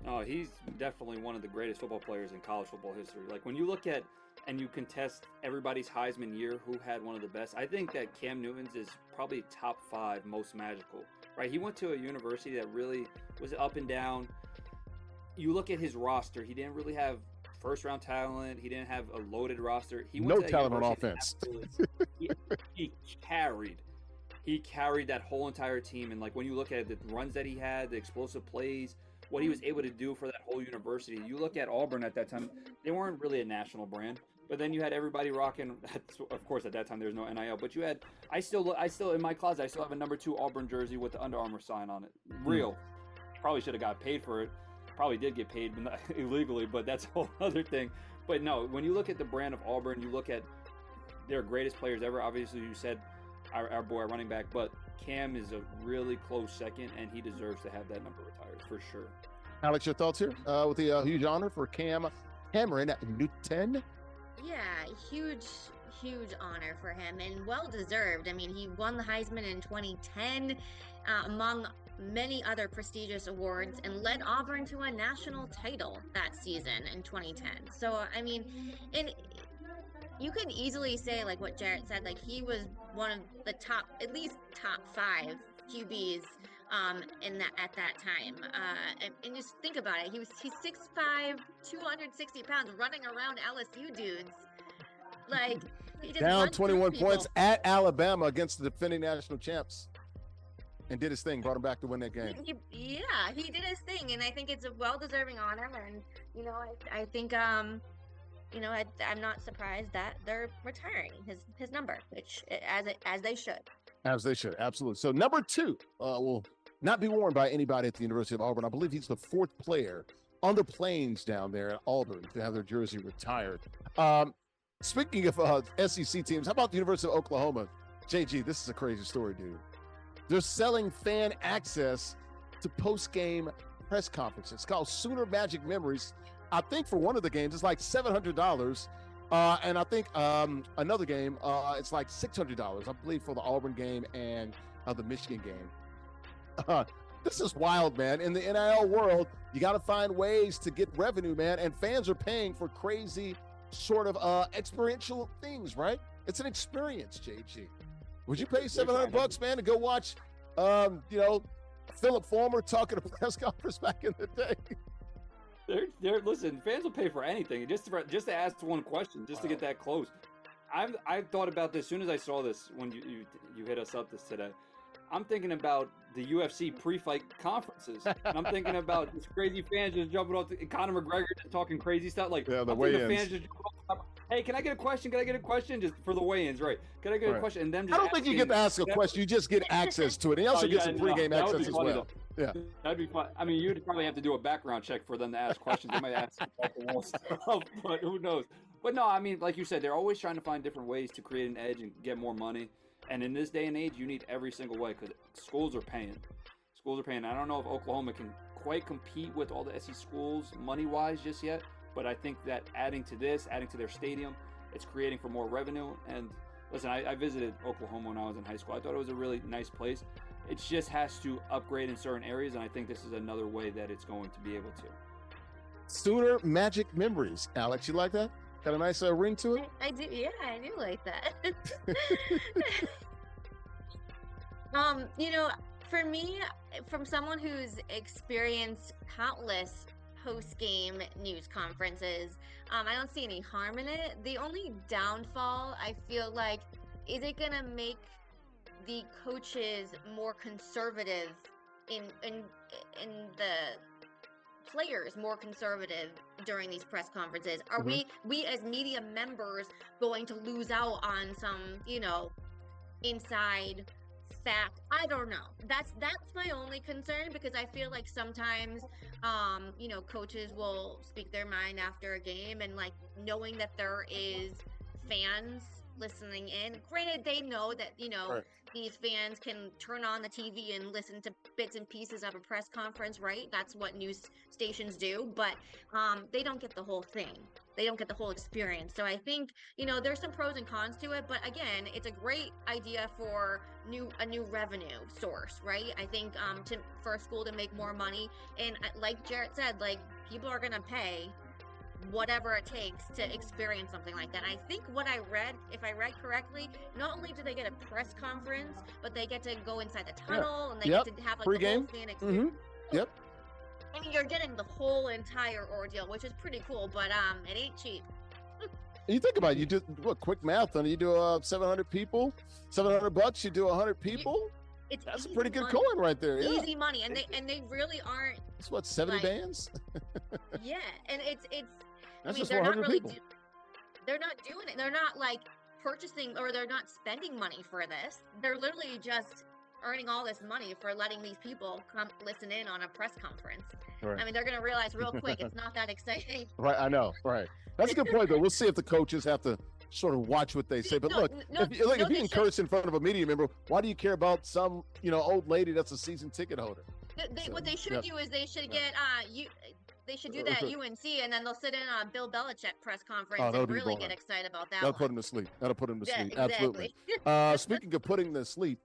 Oh, he's definitely one of the greatest football players in college football history. Like, when you look at and you contest everybody's Heisman year, who had one of the best, I think that Cam Newton's is probably top 5 most magical, right? He went to a university that really was up and down. You look at his roster, he didn't really have first-round talent. He didn't have a loaded roster. He went no talent on offense. He carried that whole entire team. And, like, when you look at the runs that he had, the explosive plays, what he was able to do for that whole university. You look at Auburn at that time, they weren't really a national brand, but then you had everybody rocking. Of course, at that time, there was no NIL, but you had, I still in my closet, I still have a number 2 Auburn jersey with the Under Armour sign on it. Real. Probably should have got paid for it. Probably did get paid, but not illegally, but that's a whole other thing. But no, when you look at the brand of Auburn, you look at their greatest players ever. Obviously, you said our boy, our running back, but Cam is a really close second, and he deserves to have that number retired for sure. Alex, your thoughts here with the huge honor for Cameron Newton? Yeah, huge honor for him, and well deserved. I mean, he won the Heisman in 2010, among many other prestigious awards, and led Auburn to a national title that season in 2010. So, I mean, and you could easily say, like what Jarrett said, like he was one of the at least top 5 QBs at that time. And just think about it. He's 6'5", 260 pounds, running around LSU dudes. Like, he just down runs 21 through points people. at Alabama against the defending national champs. and did his thing, brought him back to win that game. He did his thing, and I think it's a well-deserving honor. And I think I'm not surprised that they're retiring his number, which as they should. As they should, absolutely. So number 2 will not be worn by anybody at the University of Auburn. I believe he's the 4th player on the planes down there at Auburn to have their jersey retired. Speaking of SEC teams, how about the University of Oklahoma? JG, this is a crazy story, dude. They're selling fan access to post-game press conferences. It's called Sooner Magic Memories. I think for one of the games, it's like $700. And I think another game, it's like $600, I believe, for the Auburn game and the Michigan game. This is wild, man. In the NIL world, you got to find ways to get revenue, man. And fans are paying for crazy sort of experiential things, right? It's an experience, JG. Would you pay $700, man, to go watch, Philip Fulmer talking at a press conference back in the day? Listen, fans will pay for anything just to ask one question, just to get that close. I've thought about this as soon as I saw this when you hit us up this today. I'm thinking about the UFC pre-fight conferences. And I'm thinking about these crazy fans just jumping off. Conor McGregor just talking crazy stuff. Like, the weigh-ins. Fans just hey, can I get a question? Can I get a question? Just for the weigh-ins, right? Can I get a question? And them. I don't think you get to ask a question. You just get access to it. And you also get some pregame access as well. Yeah, that'd be fun. I mean, you'd probably have to do a background check for them to ask questions. They might ask some stuff, but who knows? But no, I mean, like you said, they're always trying to find different ways to create an edge and get more money. And in this day and age, you need every single way because schools are paying. I don't know if Oklahoma can quite compete with all the SEC schools money-wise just yet, but I think that adding to their stadium, it's creating for more revenue. And listen, I visited Oklahoma when I was in high school. I thought it was a really nice place. It just has to upgrade in certain areas, and I think this is another way that it's going to be able to. Sooner Magic Memories. Alex, you like that? Got a nice ring to it? I do. Yeah, I do like that. For me, from someone who's experienced countless post-game news conferences, I don't see any harm in it. The only downfall, I feel like, is it going to make the coaches more conservative in the players more conservative during these press conferences? Are we as media members going to lose out on some, inside fact? I don't know. That's my only concern, because I feel like sometimes coaches will speak their mind after a game, and like knowing that there is fans listening in. Granted, they know that, Right. These fans can turn on the TV and listen to bits and pieces of a press conference, right? That's what news stations do, but they don't get the whole thing. They don't get the whole experience. So I think, there's some pros and cons to it, but again, it's a great idea for a new revenue source, right? I think for a school to make more money, and like Jarrett said, like, people are going to pay whatever it takes to experience something like that. I think what I read, if I read correctly, not only do they get a press conference, but they get to go inside the tunnel, and they get to have like Pre-game. the whole fan experience. Yep. I mean, you're getting the whole entire ordeal, which is pretty cool, but it ain't cheap. You think about it, you do quick math on it. You do 700 people, $700. You do 100 people. That's a pretty good money. Coin right there. Yeah. Easy money, and they really aren't. It's what, 70 bands? Yeah, and it's. That's I mean, just 100 people. They're not doing it. They're not like purchasing, or they're not spending money for this. They're literally just earning all this money for letting these people come listen in on a press conference. Right. I mean, they're going to realize real quick it's not that exciting. Right, I know. Right. That's a good point, though. We'll see if the coaches have to sort of watch what they say. But if you encourage in front of a media member, why do you care about some old lady that's a season ticket holder? What they should do is they should get They should do that at UNC, and then they'll sit in on a Bill Belichick press conference and really get excited about that. That'll put them to sleep. Exactly. Absolutely. Speaking of putting to sleep,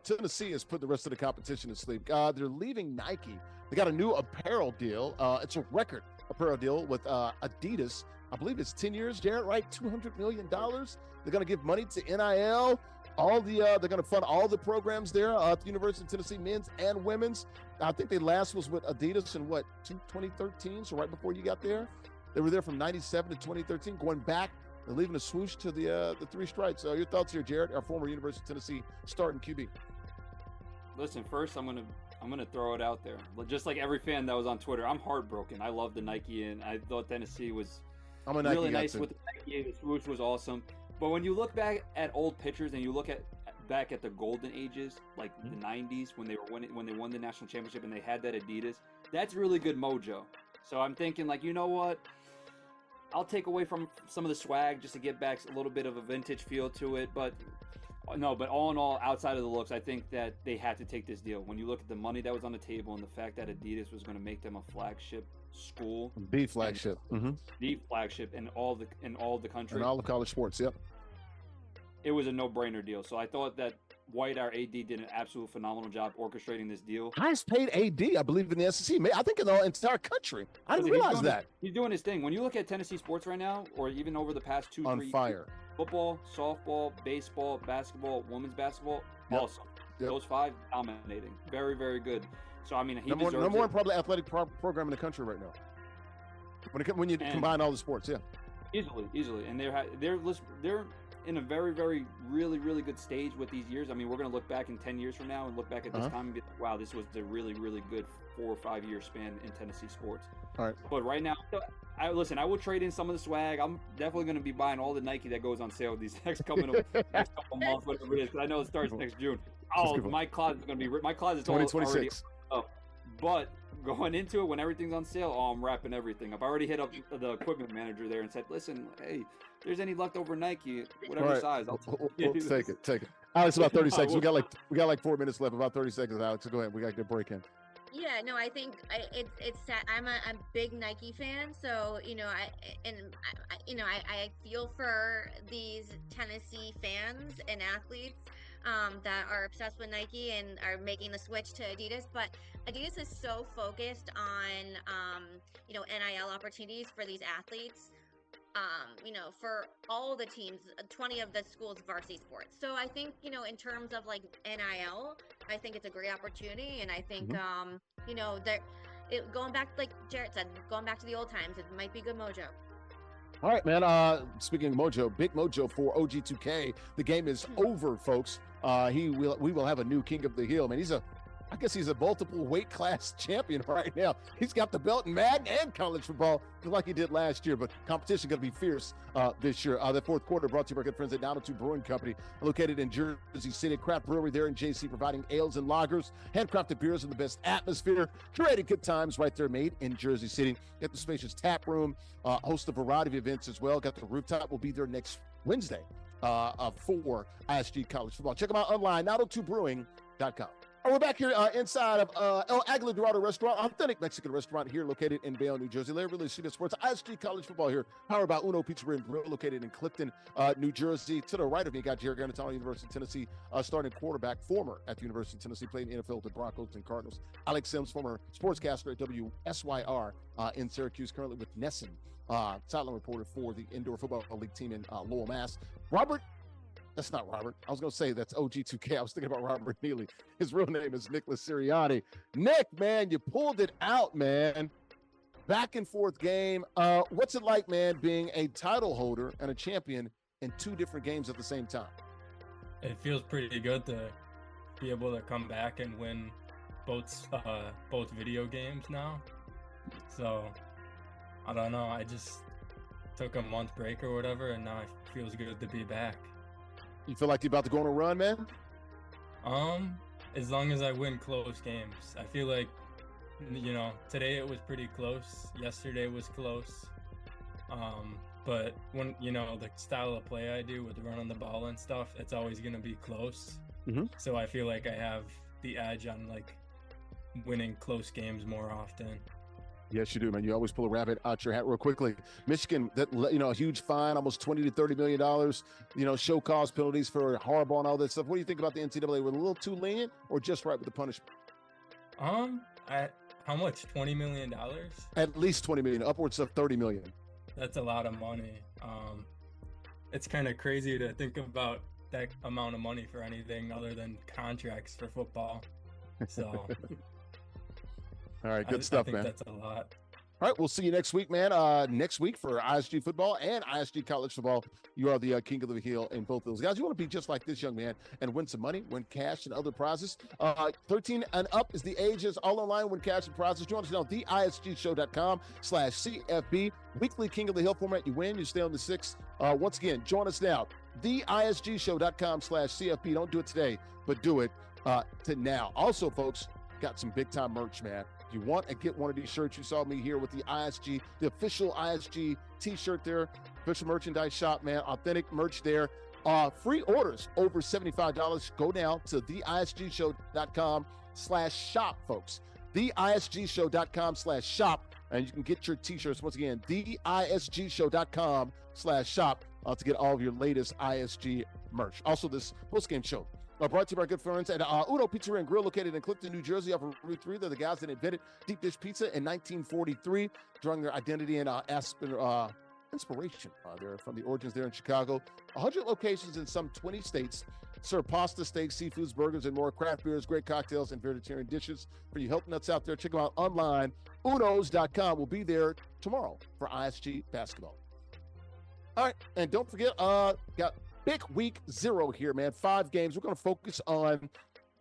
Tennessee has put the rest of the competition to sleep. They're leaving Nike. They got a new apparel deal. It's a record apparel deal with Adidas. I believe it's 10 years, Jarrett, right? $200 million. They're going to give money to NIL. They're going to fund all the programs there at the University of Tennessee, men's and women's. I think they last was with Adidas in 2013, so right before you got there. They were there from 97 to 2013, going back and leaving a swoosh to the three stripes. Your thoughts here, Jarrett, our former University of Tennessee starting QB. listen, first I'm gonna throw it out there. Just like every fan that was on Twitter, I'm heartbroken. I love the Nike, and I thought Tennessee was really nice with the Nike. The swoosh was awesome. But when you look back at old pictures and you look back at the golden ages, like the '90s when they won the national championship and they had that Adidas, that's really good mojo. So I'm thinking, like, you know what? I'll take away from some of the swag just to get back a little bit of a vintage feel to it. But all in all, outside of the looks, I think that they had to take this deal. When you look at the money that was on the table and the fact that Adidas was going to make them a flagship school, the flagship in all the country, and all the college sports, yep. It was a no-brainer deal. So I thought that White, our AD, did an absolute phenomenal job orchestrating this deal. Highest paid AD, I believe, in the SEC. I think in the entire country. I didn't realize that. He's doing his thing. When you look at Tennessee sports right now, or even over the past 2-3 on fire. Football, softball, baseball, basketball, women's basketball, awesome. Yep. Those 5 dominating. Very, very good. So, I mean, he deserves it. Number one probably athletic program in the country right now. When you combine all the sports, yeah. Easily. And they're in a very, very, really, really good stage with these years. I mean, we're going to look back in 10 years from now and look back at this time and be like, wow, this was a really, really good 4 or 5 year span in Tennessee sports. All right. But right now, I will trade in some of the swag. I'm definitely going to be buying all the Nike that goes on sale these next couple months, whatever it is, because I know it starts next June. Oh, my closet is going to be my closet's 2026. But going into it, when everything's on sale, I'm wrapping everything up. I already hit up the equipment manager there and said, listen, hey, if there's any leftover Nike, whatever size, I'll take it. Take it. Alex, about 30 seconds. We got like 4 minutes left. About 30 seconds, Alex. So go ahead. We got to get a break in. Yeah, no, I think it's sad. I'm a big Nike fan, so I feel for these Tennessee fans and athletes that are obsessed with Nike and are making the switch to Adidas. But Adidas is so focused on NIL opportunities for these athletes. For all the teams, 20 of the schools varsity sports. So I think, in terms of like NIL, I think it's a great opportunity. And I think, going back, like Jarrett said, going back to the old times, it might be good mojo. All right, man. Speaking of mojo, big mojo for OG2K. The game is over, folks. We will have a new king of the hill, man. I guess he's a multiple weight class champion right now. He's got the belt in Madden and college football, just like he did last year, but competition going to be fierce this year. The fourth quarter brought to you by our good friends at 902 Brewing Company, located in Jersey City. Craft brewery there in JC, providing ales and lagers, handcrafted beers in the best atmosphere, curated good times right there, made in Jersey City. Get the spacious tap room, host a variety of events as well. Got the rooftop. We'll be there next Wednesday for ISG College Football. Check them out online, 902brewing.com. We're back here inside of El Aguila Dorado Restaurant, authentic Mexican restaurant here located in Bayonne, New Jersey. Larry Ridley, CBS Sports, ISG College Football here, powered by Uno Pizzeria and Grill, located in Clifton, New Jersey. To the right of me, you got Jarrett, Guarantano, University of Tennessee, starting quarterback, former at the University of Tennessee, played in the NFL with the Broncos and Cardinals. Alex Sims, former sportscaster at WSYR in Syracuse, currently with NESN, sideline reporter for the Indoor Football League team in Lowell, Mass. That's not Robert. I was going to say that's OG2K. I was thinking about Robert Neely. His real name is Nicholas Sirianni. Nick, man, you pulled it out, man. Back and forth game. What's it like, man, being a title holder and a champion in 2 different games at the same time? It feels pretty good to be able to come back and win both video games now. So, I don't know. I just took a month break or whatever, and now it feels good to be back. You feel like you're about to go on a run, man? As long as I win close games. I feel like, today it was pretty close. Yesterday was close. But when, the style of play I do with running the ball and stuff, it's always going to be close. Mm-hmm. So I feel like I have the edge on, winning close games more often. Yes, you do, man. You always pull a rabbit out your hat real quickly. Michigan, a huge fine, almost $20 to $30 million, show cause penalties for Harbaugh and all that stuff. What do you think about the NCAA? Were they a little too lenient or just right with the punishment? How much? $20 million? At least $20 million, upwards of $30 million. That's a lot of money. It's kind of crazy to think about that amount of money for anything other than contracts for football. So... All right, good stuff, I think man. That's a lot. All right, we'll see you next week, man. Next week for ISG football and ISG college football. You are the king of the hill in both of those guys. You want to be just like this young man and win some money, win cash and other prizes. 13 and up is the ages, all online, win cash and prizes. Join us now, theisgshow.com/CFB. Weekly king of the hill format. You win, you stay on the 6. Once again, join us now, theisgshow.com/CFB. Don't do it today, but do it to now. Also, folks, got some big time merch, man. If you want to get one of these shirts, you saw me here with the ISG, the official ISG t-shirt there, official merchandise shop, man, authentic merch there. Free orders over $75. Go now to theisgshow.com/shop, folks. theisgshow.com/shop, and you can get your t-shirts. Once again, theisgshow.com/shop to get all of your latest ISG merch. Also, this post-game show brought to you by our good friends at Uno Pizzeria and Grill, located in Clifton, New Jersey, off of Route 3. They're the guys that invented deep dish pizza in 1943, drawing their identity and inspiration. They're from the origins there in Chicago. 100 locations in some 20 states. Serve pasta, steaks, seafoods, burgers, and more. Craft beers, great cocktails, and vegetarian dishes. For you health nuts out there, check them out online. Unos.com. We'll be there tomorrow for ISG basketball. All right, and don't forget, got big week 0 here, man. 5 games. We're going to focus on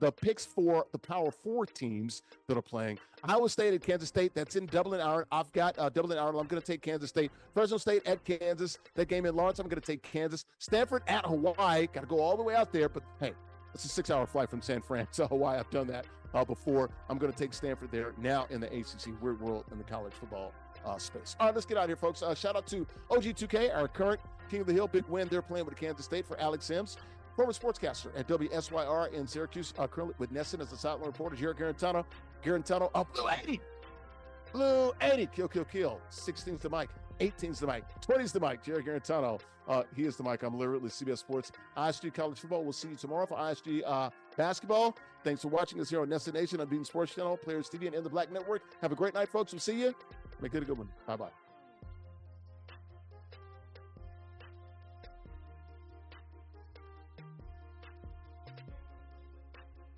the picks for the Power 4 teams that are playing. Iowa State at Kansas State. That's in Dublin, Ireland. I've got Dublin, Ireland. I'm going to take Kansas State. Fresno State at Kansas. That game in Lawrence, I'm going to take Kansas. Stanford at Hawaii. Got to go all the way out there. But, hey, it's a 6-hour flight from San Fran to Hawaii. I've done that before. I'm going to take Stanford there now in the ACC, weird world in the college football space. All right, let's get out of here, folks. Shout out to OG2K, our current King of the Hill. Big win. They're playing with Kansas State for Alex Sims. Former sportscaster at WSYR in Syracuse, currently with NESN as a sideline reporter. Jarrett Guarantano. Blue 80. Blue 80. Kill. 16's the mic. 18's the mic. 20's the mic. Jarrett Guarantano. He is the mic. I'm Larry Ridley, CBS Sports. ISG College Football. We'll see you tomorrow for ISG basketball. Thanks for watching us here on NESN Nation on Beaton Sports Channel, Players TV, and In the Black Network. Have a great night, folks. We'll see you. Make it a good one. Bye-bye.